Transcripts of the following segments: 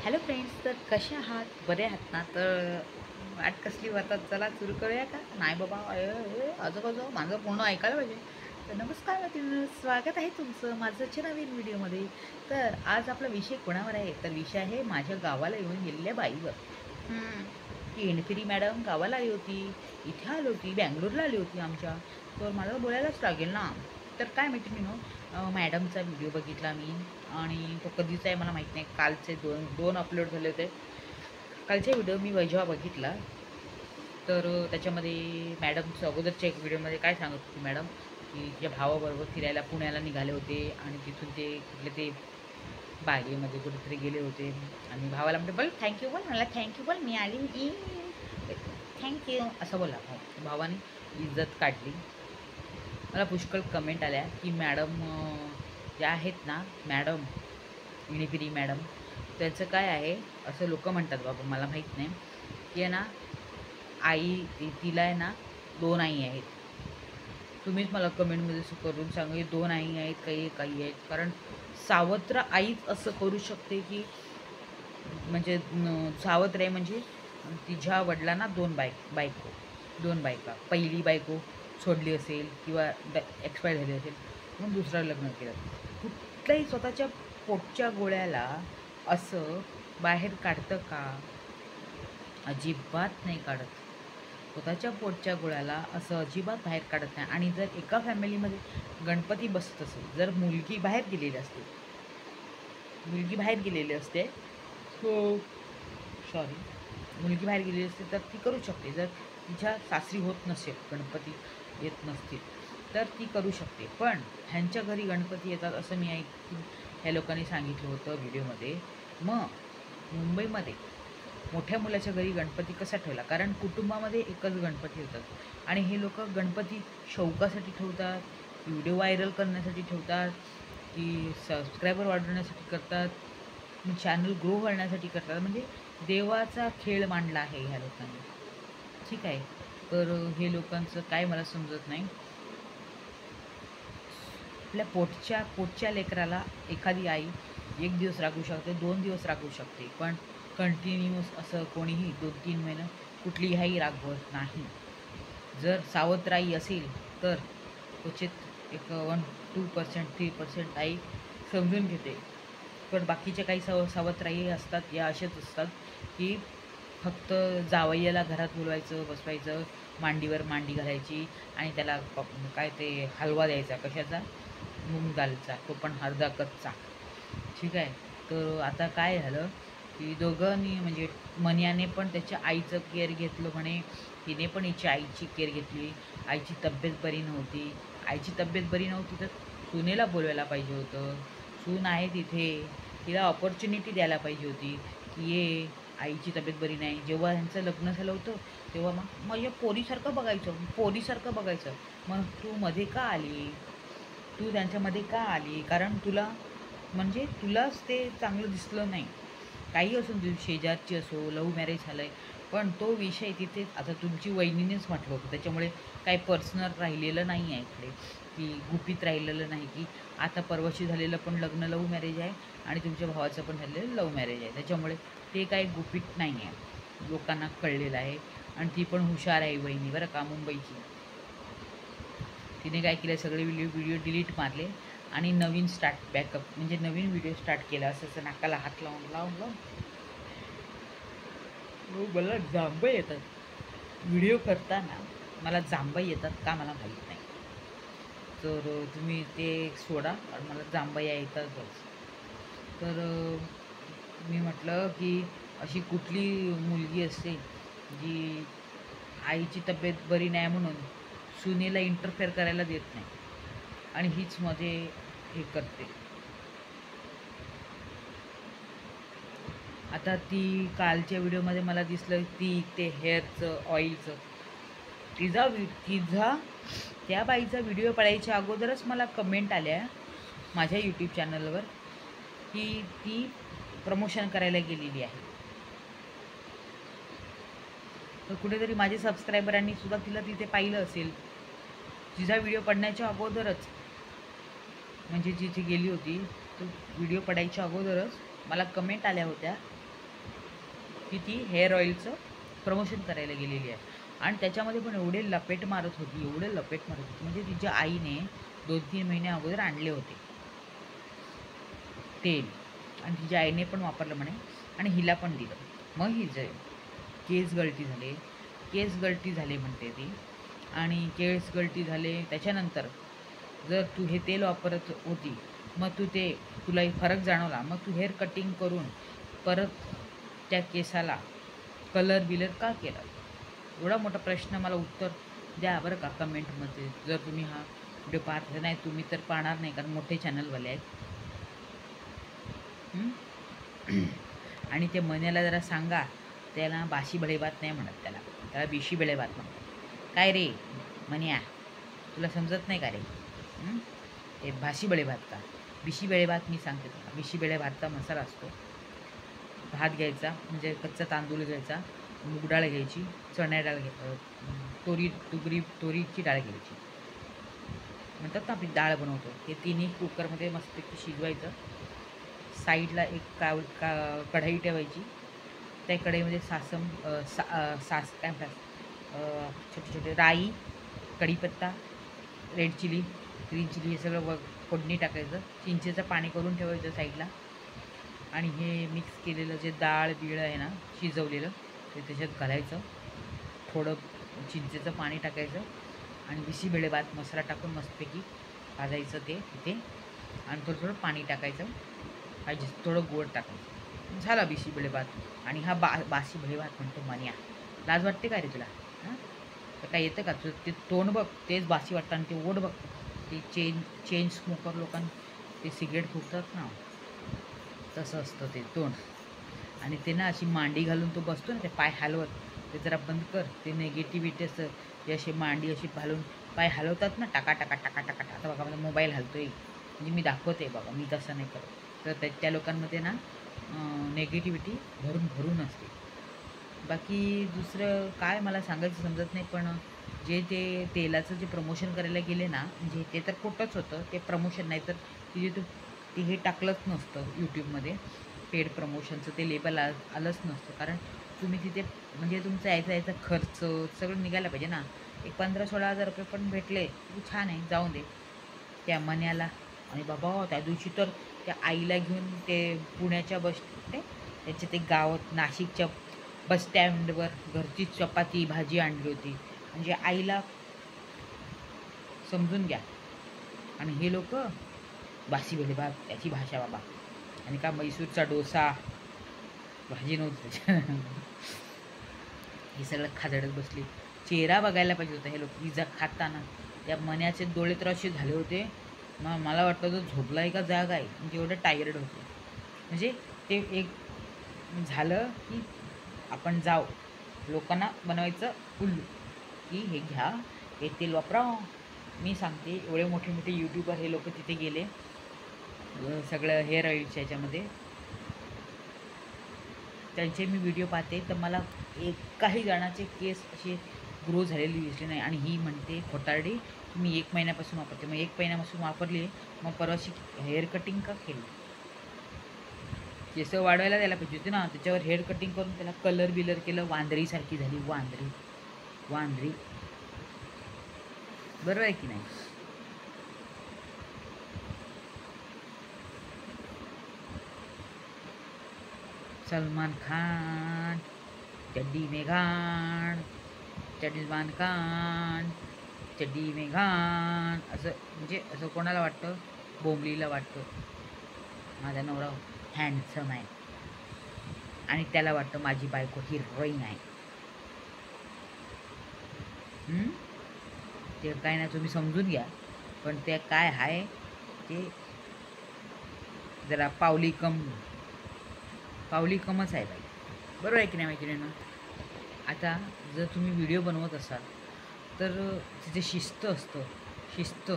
Hello friends, तर कसे आहात? बरे आहात ना? तर वाट कसली वाटत, चला सुरू करूया का? नाही बाबा, आजोबाजो माझं पूर्ण ऐकायला पाहिजे. तर नमस्कार मैत्रिणी, स्वागत आहे तुमचं माझ्याच्या नवीन व्हिडिओमध्ये. तर आज आपला विषय कोणावर आहे? तर विषय आहे माझ्या गावाला येऊन गेलेल्या बाईवर. ती एणफिरी मॅडम गावाला आली होती, इथे आली होती, बँगलोरला आली होती आमच्या. तर मला बोलायलाच लागेल ना. तर काय मैत्रिणीनो, मॅडमचा व्हिडिओ बघितला मी आणि तो कधीचा आहे मला माहीत नाही. कालचे दोन दोन अपलोड झाले होते. कालचे व्हिडिओ मी जेव्हा बघितला तर त्याच्यामध्ये मॅडमचं अगोदरच्या एक व्हिडिओमध्ये काय सांगत होती मॅडम, की तिच्या भावाबरोबर फिरायला पुण्याला निघाले होते आणि तिथून ते कुठले ते बागेमध्ये कुठेतरी गेले होते आणि भावाला म्हणते, बोल थँक्यू, बोल मला थँक्यू, बोल मी आली ई थँक्यू असं बोला. हो, भावाने इज्जत काढली. मला पुष्कळ कमेंट आल्या की मॅडम ज्या आहेत ना मॅडम इणिपिरी मॅडम, त्याचं काय आहे असं लोक म्हणतात बाबा, मला माहीत नाही की आहे ना तिला आहे ना 2 आई आहेत. तुम्हीच मला कमेंटमध्ये करून सांगा, हे 2 आई आहेत काही काही आहेत. कारण सावत्र आईच असं करू शकते की म्हणजे सावत्र आहे म्हणजे तिच्या वडिलांना 2 बायको 2 बायका. पहिली बायको सोडली असेल किंवा एक्सपायर झाली असेल म्हणून दुसरं लग्न केलं. कुठल्याही स्वतःच्या पोटच्या गोळ्याला असं बाहेर काढतं का? अजिबात नाही काढत. स्वतःच्या पोटच्या गोळ्याला असं अजिबात बाहेर काढत नाही. आणि जर एका फॅमिलीमध्ये गणपती बसत असेल, जर मुलगी बाहेर गेलेली असते, हो सॉरी, मुलगी बाहेर गेलेली असते तर ती करू शकते. जर तिच्या सासरी होत नसेल, गणपती येत नसतील तर ती करू शकते. पण ह्यांच्या घरी गणपती येतात असं मी ह्या लोकांनी सांगितलं होतं व्हिडिओमध्ये. मग मुंबईमध्ये मोठ्या मुलाच्या घरी गणपती कसा ठेवला? कारण कुटुंबामध्ये एकच गणपती होतात आणि हे लोक गणपती शौकासाठी ठेवतात, व्हिडिओ व्हायरल करण्यासाठी ठेवतात, की सबस्क्रायबर वाढवण्यासाठी करतात, चॅनल ग्रो करण्यासाठी करतात. म्हणजे देवाचा खेळ मांडला आहे ह्या लोकांनी. ठीक आहे. तर हे लोकांचं काय मला समजत नाही. आपल्या पोटच्या लेकराला एखादी आई 1 दिवस राखू शकते, 2 दिवस राखू शकते, पण कंटिन्यूअस असं कोणीही 2-3 महिने कुठलीही आई राखवत नाही. जर सावत्र आई असेल तर क्वचित एक 1-2%, 3% आई समजून घेते. पण बाकीच्या काही सावत्र आई असतात, या अशाच असतात की फक्त जावयाला घरात बोलवायचं, बसवायचं, मांडीवर मांडी घालायची आणि त्याला काय ते हलवा द्यायचा, कशाचा? मूग दालचा, तो पण अर्धा कच्चा. ठीक आहे. तर आता काय झालं की दोघांनी म्हणजे मनियाने पण त्याच्या आईचं केअर घेतलं म्हणे, तिने पण हिची आईची केअर घेतली. आईची तब्येत बरी नव्हती. आईची तब्येत बरी नव्हती तर सुनेला बोलवायला पाहिजे होतं. सून आहे तिथे, तिला ऑपॉर्च्युनिटी द्यायला पाहिजे होती की ये, आईची तब्येत बरी नाही. जेव्हा ह्यांचं लग्न झालं होतं तेव्हा मग माझ्या पोरीसारखं बघायचं. मग तू मध्ये का आली? तू त्यांच्यामध्ये का आली? कारण तुला म्हणजे तुलाच ते चांगलं दिसलं नाही. काही असो, शेजारची असो, लव्ह मॅरेज झालं आहे, पण तो विषय तिथे आता तुमची वहिनीनेच म्हटलं होतं. त्याच्यामुळे काही पर्सनल राहिलेलं नाही आहे इकडे, की गुपित राहिलेलं नाही, की आता परवाशी झालेलं पण लग्न लव्ह मॅरेज आहे आणि तुमच्या भावाचं पण झालेलं लव्ह मॅरेज आहे. त्याच्यामुळे ते काही गुपित नाही आहे, लोकांना कळलेलं आहे. आणि ती पण हुशार आहे वहिनी बरं का, मुंबईची. तिने काय केलं, सगळे व्हिडिओ डिलीट मारले आणि नवीन बॅकअप म्हणजे नवीन व्हिडिओ स्टार्ट केला. असं नाकाला हात लावून लावून लावून मला जांभं येतात. व्हिडिओ करताना मला जांभं येतात का मला माहीत नाही. तर तुम्ही ते सोडा, कारण मला जांभं येतातच. तर मी म्हटलं की अशी कुठली मुलगी असते जी आईची तब्येत बरी नाही म्हणून सुनेला इंटरफेअर करायला देत नाही आणि हीच मध्ये हे करते. आता ती कालच्या व्हिडिओमध्ये मला दिसलं, ती ते हेअरचं ऑइलचं तिचा त्या बाईचा व्हिडिओ पडायच्या अगोदरच मला कमेंट आल्या माझ्या यूट्यूब चॅनलवर की ती प्रमोशन करायला गेलेली आहे. तर कुठेतरी माझे सबस्क्रायबरांनी सुद्धा तिला तिथे पाहिलं असेल. तिचा व्हिडिओ पडण्याच्या अगोदरच, म्हणजे जिथे गेली होती तो व्हिडिओ पडायच्या अगोदरच मला कमेंट आल्या होत्या की ती हेअर ऑइलचं प्रमोशन करायला गेलेली आहे. आणि त्याच्यामध्ये पण एवढे लपेट मारत होती, एवढे लपेट मारत होती, म्हणजे तिच्या आईने 2-3 महिने अगोदर आणले होते तेल, आणि तिच्या आईने पण वापरलं म्हणे आणि हिला पण दिलं. मग हिचं केस गळती झाले, केस गळती झाले म्हणते ती. आणि केस गळती झाले त्याच्यानंतर जर तू हे तेल वापरत होती, मग तुला फरक जाणवला, मग तू हेअर कटिंग करून परत त्या केसाला कलर बिलर का केला? एवढा मोठा प्रश्न मला उत्तर द्या बरं का कमेंटमध्ये. जर तुम्ही हा व्हिडिओ पाहत नाही, तुम्ही तर पाहणार नाही कारण मोठे चॅनलवाले आहेत. आणि ते मण्याला जरा सांगा, त्याला बाशी बळेबात नाही म्हणत, त्याला बिशी बळेबात म्हणतात. काय रे मन्या, तुला समजत नाही का रे? ते भाशी बळेभात का बिशी बेळेभात? मी सांगते तुला. बिशी बेळेभातचा मसाला असतो. भात घ्यायचा, म्हणजे कच्चा तांदूळ घ्यायचा, मूग डाळ घ्यायची, चण्या डाळ तोरीची डाळ घ्यायची, म्हणतात ना आपली डाळ बनवतो, हे तिन्ही कुकरमध्ये मस्तपैकी शिजवायचं. साईडला एक कढई ठेवायची. त्या कढईमध्ये काय म्हणतात, छोटे छोटे राई, कढीपत्ता, रेड चिली, ग्रीन चिली हे सगळं फोडणी टाकायचं. चिंचेचं पाणी करून ठेवायचं साईडला. आणि हे मिक्स केलेलं जे डाळ बिळ आहे ना शिजवलेलं, ते त्याच्यात घालायचं. थोडं चिंचेचं पाणी टाकायचं आणि बिशी बेळेभात मसाला टाकून मस्तपैकी भाजायचं ते तिथे. आणि थोडं पाणी टाकायचं, पाहिजे थोडं गोड टाकायचं. झाला बिशी बेळेभात. आणि हा बासी बेळेभात म्हणतो मन्या. लाज वाटते का रे तुला? हां, तर काय येतं का तुझं? ते तोंड बघ, तेच बासी वाटतं. आणि ते ओढ बघ, ते चेन स्मोकर लोकांना ते सिगरेट फुकतात ना, तसं असतं ते तोंड. आणि ते ना अशी मांडी घालून तो बसतो ना, ते पाय हलवत, ते जरा बंद कर. ते निगेटिव्हिटी असतं, ते अशी मांडी अशी घालून पाय हलवतात ना, टाका टाका टाका टाका. आता बघा मला मोबाईल हलतोय, म्हणजे मी दाखवते बाबा, मी तसं नाही करत. तर त्या लोकांमध्ये ना नेगेटिव्हिटी भरून असते. बाकी दुसरं काय मला सांगायचं समजत नाही. पण जे ते तेलाचं जे प्रमोशन करायला गेले ना, म्हणजे ते तर खोटंच होतं, ते प्रमोशन. नाही तर ते हे टाकलंच नसतं यूट्यूबमध्ये, पेड प्रमोशनचं ते लेबल आलंच नसतं. कारण तुम्ही तिथे म्हणजे तुमचा यायचा खर्च सगळं निघायला पाहिजे ना. एक 15-16 हजार रुपये पण भेटले की छान आहे, जाऊन दे त्या मन्याला. आणि बाबा त्या दिवशी तर त्या आईला घेऊन ते पुण्याच्या त्याच्या ते गावात नाशिकच्या बस स्टँडवर घरची चपाती भाजी आणली होती, म्हणजे आईला समजून घ्या. आणि हे लोक बासी बेळेभात, त्याची भाषा बाबा. आणि का मैसूरचा डोसा, भाजी नव्हती हे सगळं खाजडत बसली. चेहरा बघायला पाहिजे होता हे लोक पिझ्झा खाताना. त्या मन्याचे डोळे तर असे झाले होते, मग मला वाटतं तो झोपला आहे का जाग आहे, म्हणजे एवढं टायर्ड होते. म्हणजे ते एक झालं की आपण जाऊ लोकांना बनवायचं उल्लू, की हे घ्या, हे तेल वापरा. मी सांगते, एवढे मोठे मोठे यूट्यूबर हे लोक तिथे गेले सगळं हेअर ऑइलच्या ह्याच्यामध्ये. त्यांचे मी व्हिडिओ पाहते तर मला काही जणांचे केस असे ग्रो झालेले दिसले नाही. आणि ही म्हणते खोटारडी, मी 1 महिन्यापासून वापरते. मग 1 महिन्यापासून वापरली, मग परवाशी हेअर कटिंग का केली? केस वाढवायला द्यायला पाहिजे होते ना. त्याच्यावर हेअर कटिंग करून त्याला कलर बिलर केलं, वांदरीसारखी झाली. वांदरी बरोबर आहे की नाही? सलमान खान चड्डी में घाण, सलमान खान चड्डी में घाण, असं म्हणजे असं कोणाला वाटतं? बोंबलीला वाटतं माझा नवरा हँडसम आहे, आणि त्याला वाटतं माझी बायको हिरोईन आहे. ते काय ना, तुम्ही समजून घ्या. पण ते काय आहे ते जरा पावली कमच आहे बाई. बरोबर आहे की नाही मैत्रिणींनो? आता जर तुम्ही व्हिडिओ बनवत असाल तर तिथे शिस्त असतं. शिस्त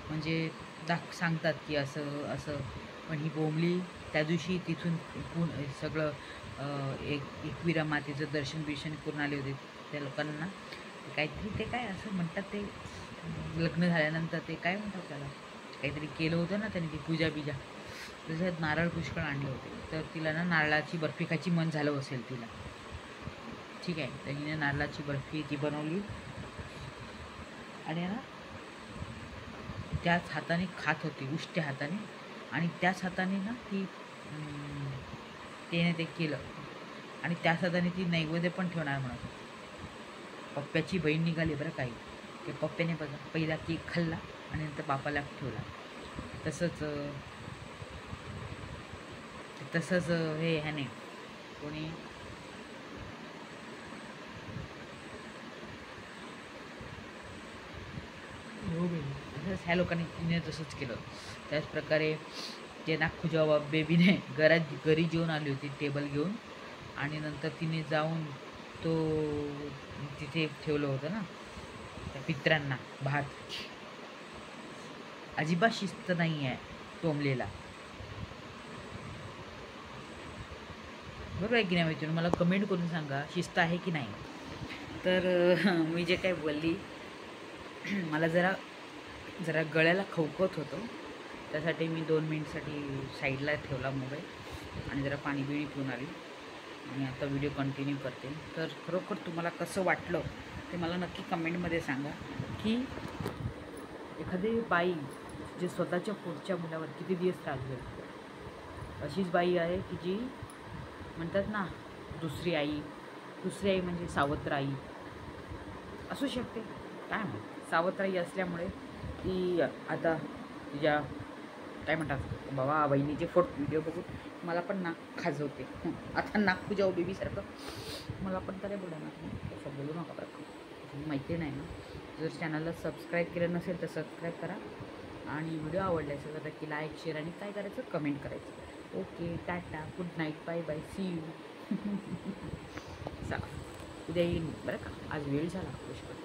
म्हणजे सांगतात की असं असं. पण ही बोंबली त्या दिवशी तिथून सगळं एकविरा मातेचं दर्शन करून आले होते. त्या लोकांना काहीतरी ते काय असं म्हणतात, ते लग्न झाल्यानंतर ते काय म्हणतात त्याला, काहीतरी केलं होतं ना त्यांनी, ती पूजा त्याच्यात नारळ पुष्कळ आणले होते. तर तिला ना नारळाची बर्फी खायची मन झालं असेल तिला. ठीक आहे. तर हिने नारळाची बर्फी ती बनवली आणि ना त्याच हाताने खात होती, उष्ट्या हाताने, आणि त्याच हाताने ना ती तिने ते केलं आणि त्याच हाताने ती नैवेद्य पण ठेवणार म्हणत. पप्प्याची बहीण निघाली बरं काही. ते पप्प्याने बघा पहिला केक खाल्ला आणि नंतर बापाला ठेवला. तसंच तसंच हे ह्याने कोणी तसंच ह्या लोकांनी तिने तसंच केलं. त्याचप्रकारे ते नागपूजा बेबीने घरी जेवून आली होती टेबल घेऊन, आणि नंतर तिने जाऊन तो तिथे ठेवलं होतं ना त्या पित्रांना भात. अजिबात शिस्त नाही आहे टोमलेला. बरोबर आहे की नाही माहिती? मला कमेंट करून सांगा शिस्त आहे की नाही. तर मी जे काही बोलली मला जरा गळ्याला खवखत होतं, त्यासाठी मी 2 मिनिटसाठी साईडला ठेवला मोबाईल आणि जरा पाणी बिणी पिऊन आली आणि आता व्हिडिओ कंटिन्यू करते. तर खरोखर तुम्हाला कसं वाटलं ते मला नक्की कमेंटमध्ये सांगा, की एखादी बाई जे स्वतःच्या पोटच्या मुलावर किती दिवस रागवेल. अशीच बाई आहे की जी म्हणतात ना दुसरी आई म्हणजे सावत्र आई असू शकते. काय माहीत, सावत्र आई असल्यामुळे ती आता तिच्या काय म्हणतात बाबा बहिणीचे व्हिडिओ बघून मला पण नाक खाजवते. आता नागपूजा बेबीसारखं मला पण काय बोला ना, तसं बोलू नका बरं का, माहिती नाही ना. जर चॅनलला सबस्क्राईब केलं नसेल तर सबस्क्राईब करा आणि व्हिडिओ आवडला असेल तर नक्की लाईक शेअर आणि काय करायचं कमेंट करायचं. Okay, tata, good night, bye bye, see you. चला उद्या येईन बरं का, आज वेळ झाला पुष्कळ.